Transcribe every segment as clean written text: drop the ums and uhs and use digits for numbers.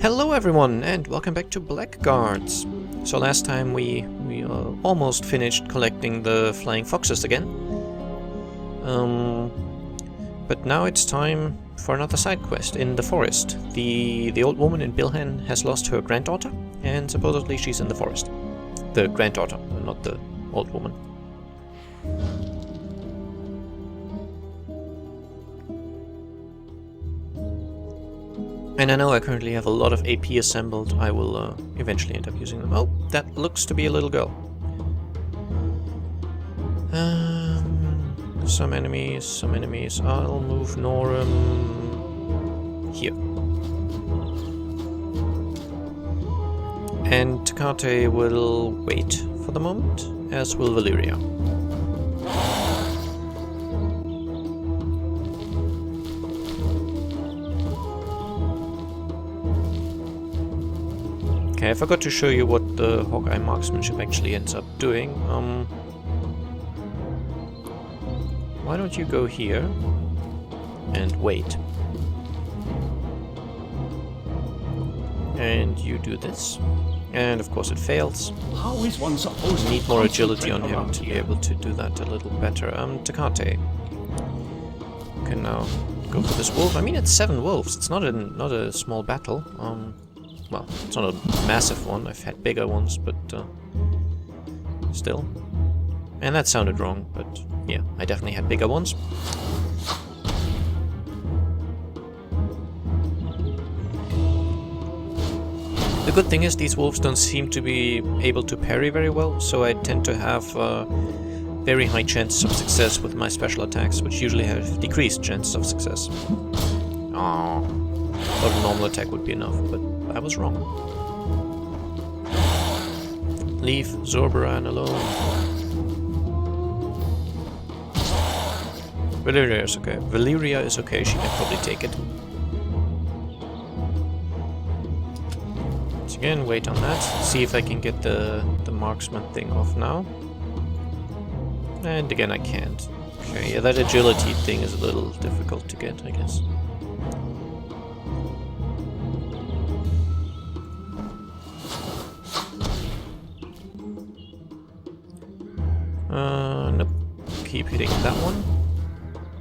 Hello everyone, and welcome back to Blackguards. So last time we almost finished collecting the flying foxes again. But now it's time for another side quest in the forest. The old woman in Bilhan has lost her granddaughter, and supposedly she's in the forest. The granddaughter, not the old woman. And I know I currently have a lot of AP assembled. I will eventually end up using them. Oh, that looks to be a little girl. Some enemies. I'll move Norum here. And Takate will wait for the moment, as will Valeria. Okay, I forgot to show you what the Hawkeye marksmanship actually ends up doing. Why don't you go here and wait? And you do this. And of course it fails. How is one supposed to need more agility on him to be able to do that a little better. Takate. You can now go for this wolf. I mean, it's 7 wolves. It's not a small battle. Well, it's not a massive one. I've had bigger ones, but still. And that sounded wrong, but yeah, I definitely had bigger ones. The good thing is these wolves don't seem to be able to parry very well, so I tend to have very high chances of success with my special attacks, which usually have decreased chances of success. Aww. Thought a normal attack would be enough, but I was wrong. Leave Zorbaran alone. Valeria is okay. Valeria is okay, she can probably take it. So again, wait on that. See if I can get the marksman thing off now. And again, I can't. Okay, yeah, that agility thing is a little difficult to get, I guess. Nope. Keep hitting that one.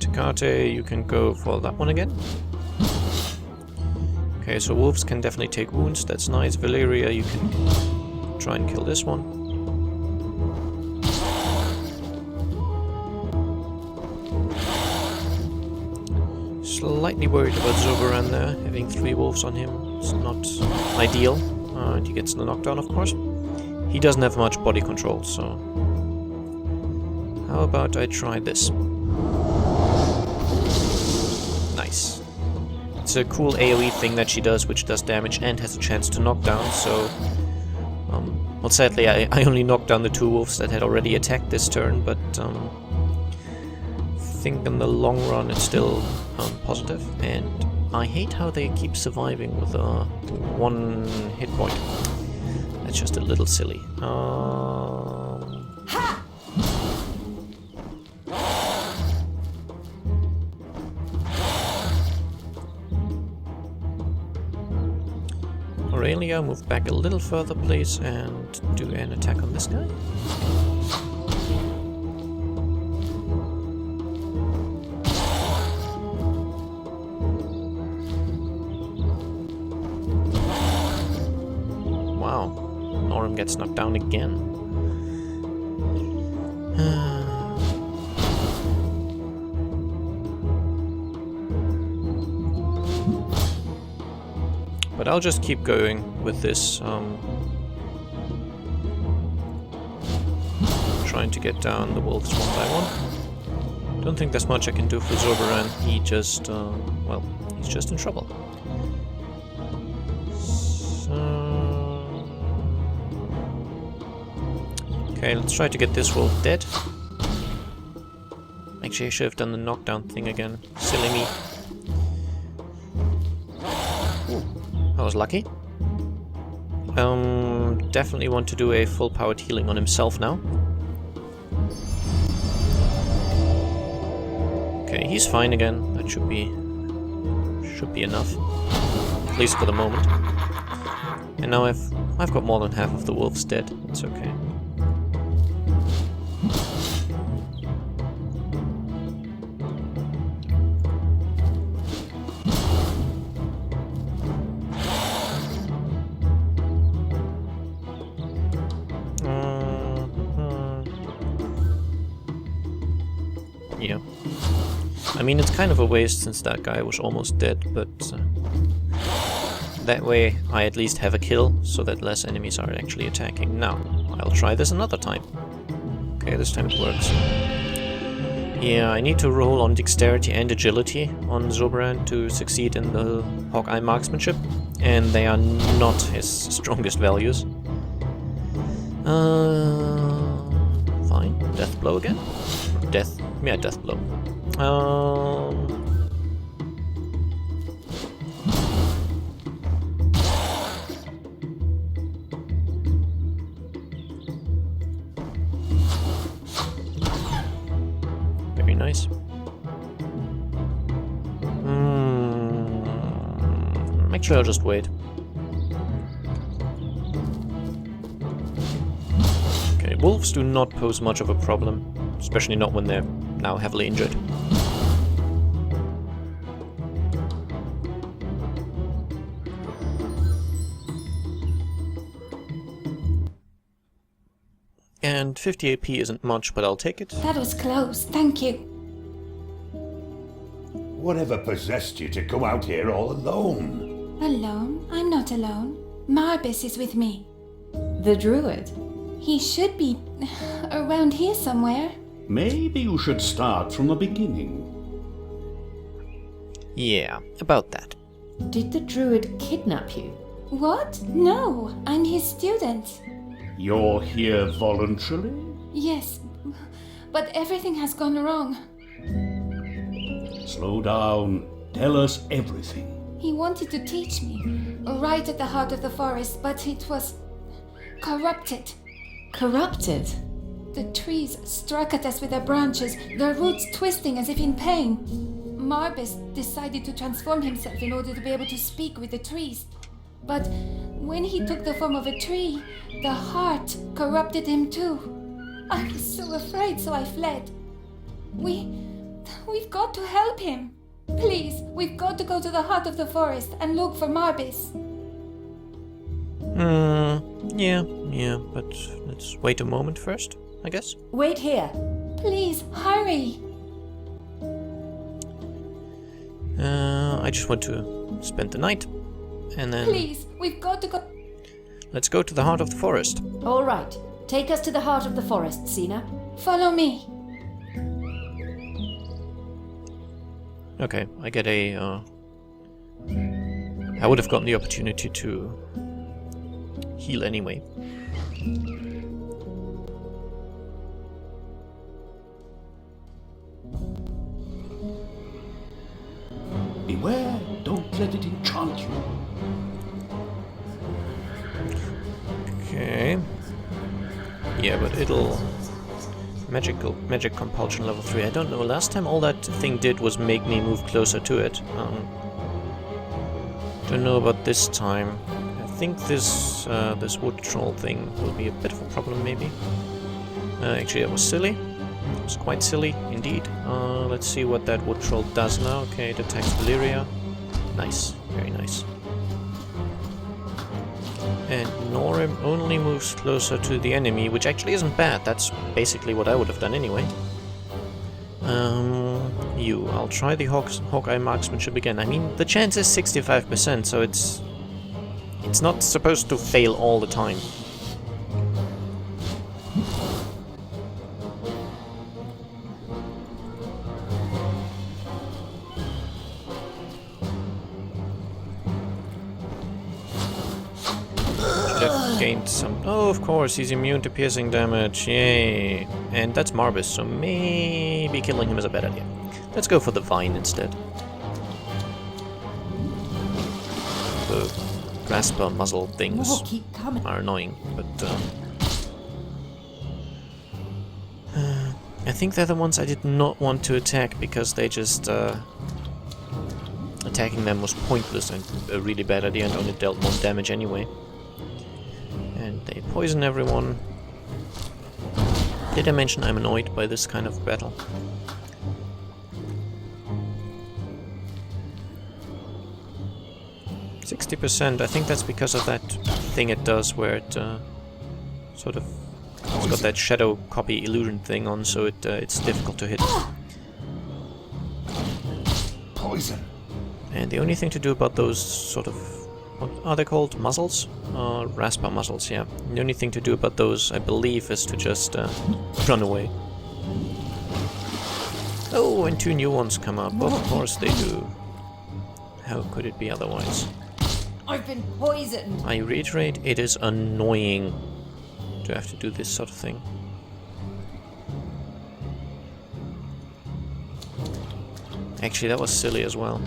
Takate, you can go for that one again. Okay, so wolves can definitely take wounds, that's nice. Valeria, you can try and kill this one. Slightly worried about Zobaran there, having 3 wolves on him. It's not ideal. And he gets the knockdown, of course. He doesn't have much body control, so... How about I try this? Nice. It's a cool AoE thing that she does, which does damage and has a chance to knock down, so... well, sadly, I only knocked down the 2 wolves that had already attacked this turn, but I think in the long run it's still positive. And I hate how they keep surviving with 1 hit point. That's just a little silly. Aurelia, move back a little further, please, and do an attack on this guy. Wow, Norum gets knocked down again. But I'll just keep going with this, trying to get down the wolves one by one. Don't think there's much I can do for Zorbaran. He just, well, he's just in trouble. So... Okay, let's try to get this wolf dead. Actually, I should have done the knockdown thing again. Silly me. I was lucky. Definitely want to do a full powered healing on himself now. Okay, he's fine again. That should be enough. At least for the moment. And now I've got more than half of the wolves dead. It's okay. Yeah. I mean, it's kind of a waste since that guy was almost dead, but that way I at least have a kill, so that less enemies are actually attacking. Now, I'll try this another time. Okay, this time it works. Yeah, I need to roll on dexterity and agility on Zobran to succeed in the Hawkeye marksmanship, and they are not his strongest values. Fine. Death blow again? Death. Yeah, death blow. Very nice. Actually, I'll just wait. Okay, wolves do not pose much of a problem, especially not when they're now heavily injured. And 50 AP isn't much, but I'll take it. That was close, thank you. Whatever possessed you to go out here all alone? Alone? I'm not alone. Marbis is with me. The druid? He should be around here somewhere. Maybe you should start from the beginning. Yeah, about that. Did the druid kidnap you? What? No, I'm his student. You're here voluntarily? Yes, but everything has gone wrong. Slow down. Tell us everything. He wanted to teach me, right at the heart of the forest, but it was corrupted. Corrupted? The trees struck at us with their branches, their roots twisting as if in pain. Marbis decided to transform himself in order to be able to speak with the trees. But when he took the form of a tree, the heart corrupted him too. I was so afraid, so I fled. We've got to help him. Please, we've got to go to the heart of the forest and look for Marbis. Yeah, but let's wait a moment first, I guess. Wait here. Please, hurry. I just want to spend the night, and then... Please, we've got to go... Let's go to the heart of the forest. All right. Take us to the heart of the forest, Sina. Follow me. Okay, I get a... I would have gotten the opportunity to heal anyway. Beware, don't let it enchant you. Okay. Yeah, but it'll... Magic compulsion level 3. I don't know. Last time all that thing did was make me move closer to it. Don't know about this time. I think this this wood troll thing will be a bit of a problem, maybe. Actually, that was silly. It was quite silly, indeed. Let's see what that wood troll does now. Okay, it attacks Valyria. Nice. Very nice. And Norim only moves closer to the enemy, which actually isn't bad. That's basically what I would have done anyway. I'll try the Hawkeye marksmanship again. I mean, the chance is 65%, so it's not supposed to fail all the time. Gained some... Oh, of course, he's immune to piercing damage. Yay. And that's Marbis, so maybe killing him is a bad idea. Let's go for the vine instead. The grasper muzzle things are annoying, but I think they're the ones I did not want to attack because they just attacking them was pointless and a really bad idea and only dealt more damage anyway. And they poison everyone. Did I mention I'm annoyed by this kind of battle? %, I think that's because of that thing it does where it sort of... It's got that shadow copy illusion thing on, so it's difficult to hit. Poison. And the only thing to do about those sort of... What are they called? Muzzles? Rasper muzzles, yeah. The only thing to do about those, I believe, is to just run away. Oh, and 2 new ones come up. Of course they do. How could it be otherwise? I've been poisoned. I reiterate, it is annoying to have to do this sort of thing. Actually, that was silly as well.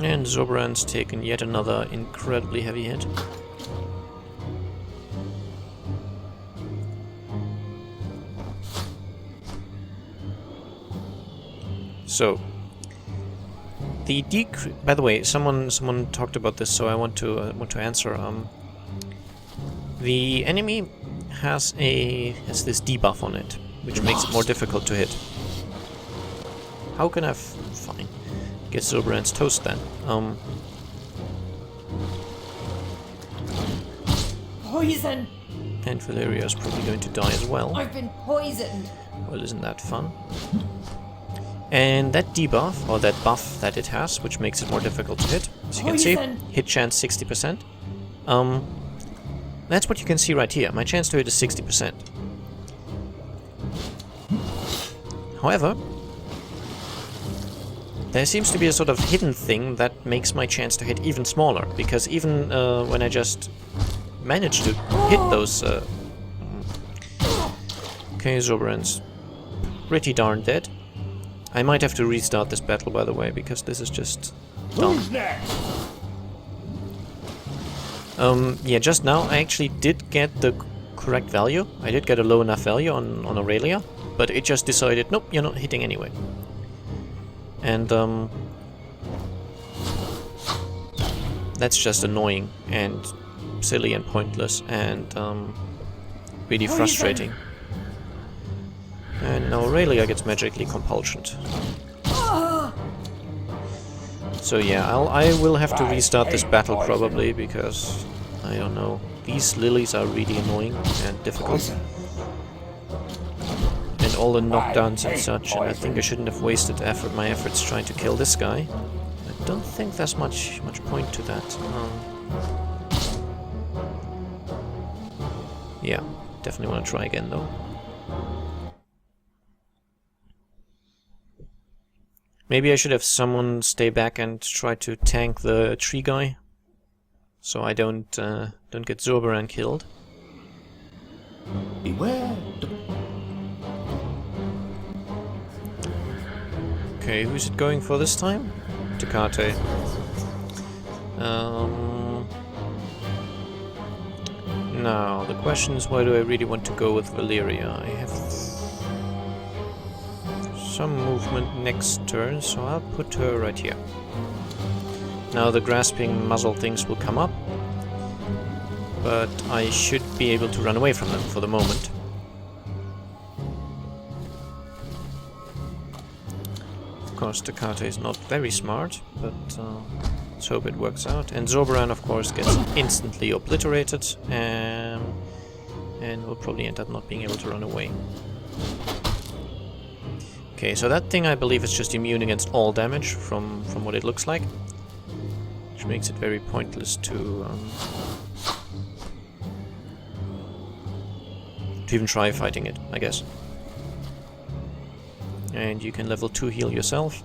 And Zoberan's taken yet another incredibly heavy hit. So, the by the way, someone talked about this, so I want to answer. The enemy has this debuff on it, which makes it more difficult to hit. How can I fine get Zoberan's toast then? Poison. And Valeria is probably going to die as well. I've been poisoned. Well, isn't that fun? And that debuff, or that buff that it has, which makes it more difficult to hit, as you can see, hit chance 60%. That's what you can see right here. My chance to hit is 60%. However, there seems to be a sort of hidden thing that makes my chance to hit even smaller, because even when I just manage to hit those... Okay, Zoberan's pretty darn dead. I might have to restart this battle, by the way, because this is just dumb. Who's next? Yeah, just now I actually did get the correct value. I did get a low enough value on Aurelia, but it just decided, nope, you're not hitting anyway. And that's just annoying and silly and pointless and really frustrating. And now Aurelia gets magically compulsioned. So yeah, I will have to restart this battle probably, because, I don't know, these lilies are really annoying and difficult. And all the knockdowns and such, and I think I shouldn't have wasted my efforts trying to kill this guy. I don't think there's much point to that. Yeah, definitely want to try again though. Maybe I should have someone stay back and try to tank the tree guy, so I don't get Zoberan killed. Beware. Okay, who's it going for this time? Tecate. Now, the question is, why do I really want to go with Valeria? I have some movement next turn, so I'll put her right here. Now the grasping muzzle things will come up, but I should be able to run away from them for the moment. Of course, Tecate is not very smart, but let's hope it works out. And Zoberan, of course, gets instantly obliterated, and will probably end up not being able to run away. Okay, so that thing I believe is just immune against all damage from what it looks like, which makes it very pointless to even try fighting it, I guess. And you can level 2 heal yourself.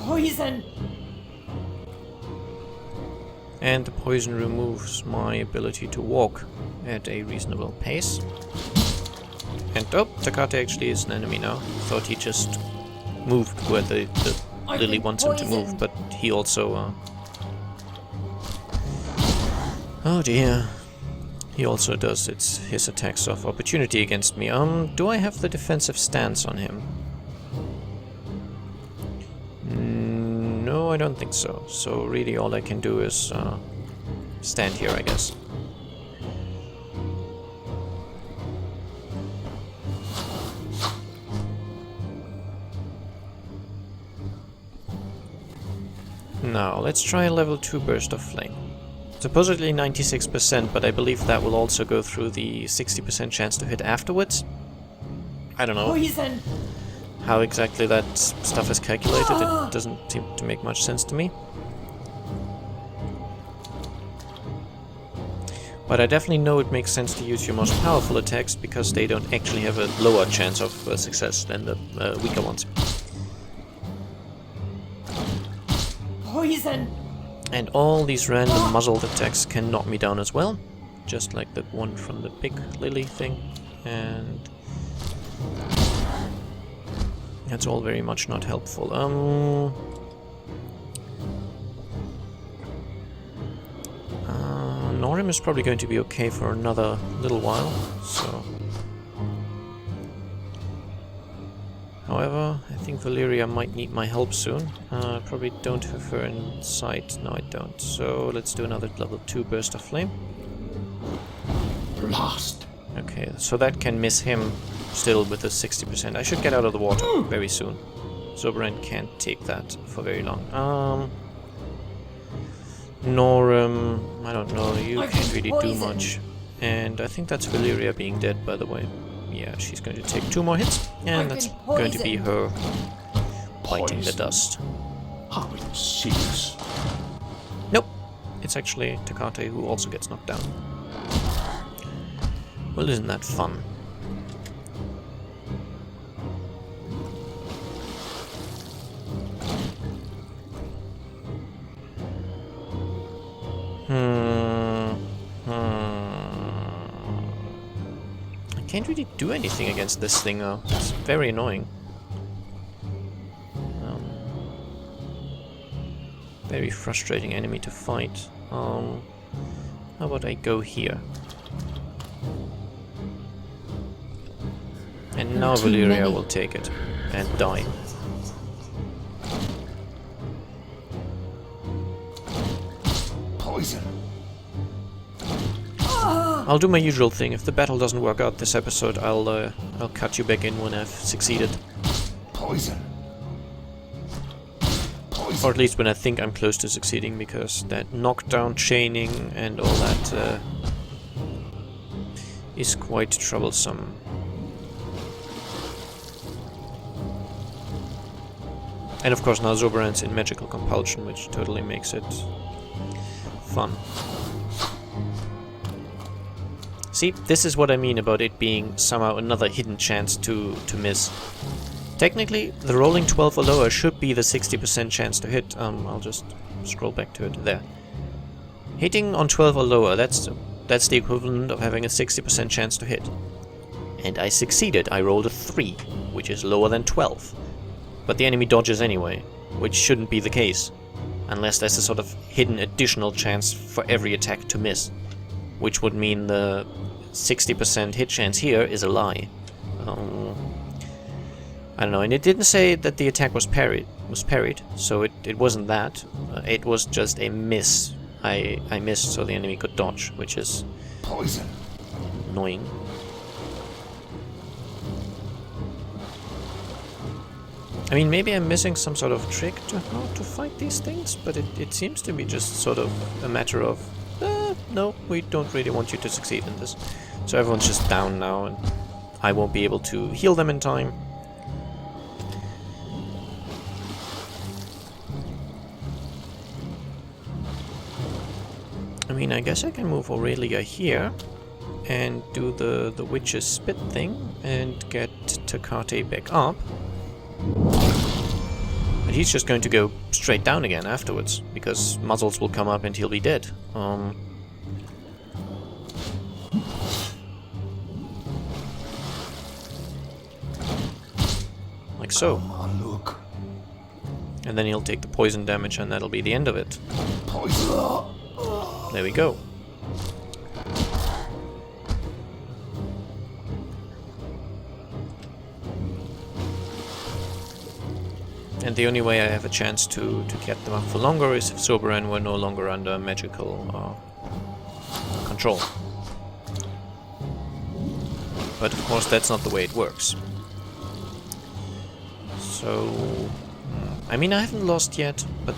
Poison! And the poison removes my ability to walk at a reasonable pace. And oh, Tecate actually is an enemy now. Thought he just moved where the lily wants him to move, but he also... Oh dear. He also does his attacks of opportunity against me. Do I have the defensive stance on him? No, I don't think so. So really all I can do is stand here, I guess. Now, let's try a level 2 Burst of Flame. Supposedly 96%, but I believe that will also go through the 60% chance to hit afterwards. I don't know Poison! how exactly that stuff is calculated. It doesn't seem to make much sense to me. But I definitely know it makes sense to use your most powerful attacks because they don't actually have a lower chance of success than the weaker ones. Poison! And all these random muzzled attacks can knock me down as well. Just like the one from the big lily thing. And that's all very much not helpful. Norim is probably going to be okay for another little while, so... However, I think Valeria might need my help soon. Probably don't have her in sight. No, I don't. So let's do another level 2 Burst of Flame. Blast! Okay, so that can miss him still with a 60%. I should get out of the water very soon. Zoberan can't take that for very long. Norim, I don't know, you can't really do much. And I think that's Valeria being dead, by the way. Yeah, she's going to take 2 more hits, and that's going to be her biting the dust. How insidious. Nope, it's actually Takate who also gets knocked down. Well, isn't that fun? I can't really do anything against this thing though. It's very annoying. Very frustrating enemy to fight. How about I go here? And now Valeria will take it and die. Poison. I'll do my usual thing. If the battle doesn't work out this episode, I'll cut you back in when I've succeeded. Poison. Poison. Or at least when I think I'm close to succeeding, because that knockdown chaining and all that is quite troublesome. And of course now Zoberan's in Magical Compulsion, which totally makes it fun. See, this is what I mean about it being somehow another hidden chance to miss. Technically, the rolling 12 or lower should be the 60% chance to hit. I'll just scroll back to it there. Hitting on 12 or lower, that's the equivalent of having a 60% chance to hit. And I succeeded. I rolled a 3, which is lower than 12. But the enemy dodges anyway, which shouldn't be the case. Unless there's a sort of hidden additional chance for every attack to miss. Which would mean the 60% hit chance here is a lie. I don't know, and it didn't say that the attack was parried, so it wasn't that. It was just a miss. I missed so the enemy could dodge, which is Poison. annoying. I mean, maybe I'm missing some sort of trick to how to fight these things, but it seems to be just sort of a matter of no, we don't really want you to succeed in this. So everyone's just down now, and I won't be able to heal them in time. I mean, I guess I can move Aurelia here and do the witch's spit thing and get Takate back up. But he's just going to go straight down again afterwards, because muzzles will come up and he'll be dead. Like so. Look. And then he'll take the poison damage and that'll be the end of it. Poison. There we go. And the only way I have a chance to get them up for longer is if Soberan were no longer under magical control. But of course that's not the way it works. So, I mean, I haven't lost yet, but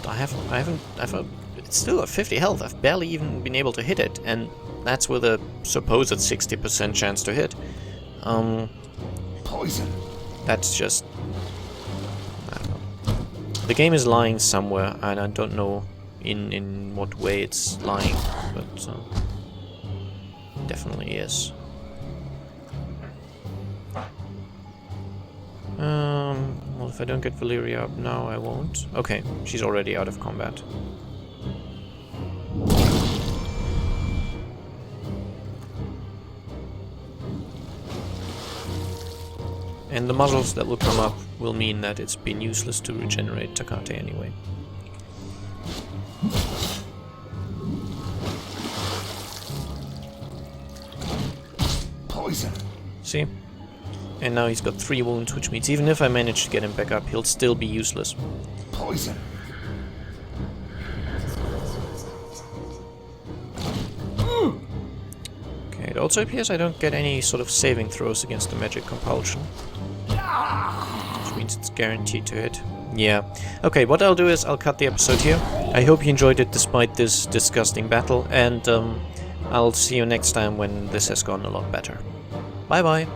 it's still at 50 health. I've barely even been able to hit it, and that's with a supposed 60% chance to hit. Poison. That's just... I don't know. The game is lying somewhere, and I don't know in what way it's lying, but definitely is. Well, if I don't get Valyria up now, I won't. Okay, she's already out of combat. And the muzzles that will come up will mean that it's been useless to regenerate Takate anyway. Poison. See? And now he's got 3 wounds, which means even if I manage to get him back up, he'll still be useless. Poison. Okay, it also appears I don't get any sort of saving throws against the magic compulsion. Which means it's guaranteed to hit. Yeah. Okay, what I'll do is I'll cut the episode here. I hope you enjoyed it despite this disgusting battle, and I'll see you next time when this has gone a lot better. Bye bye!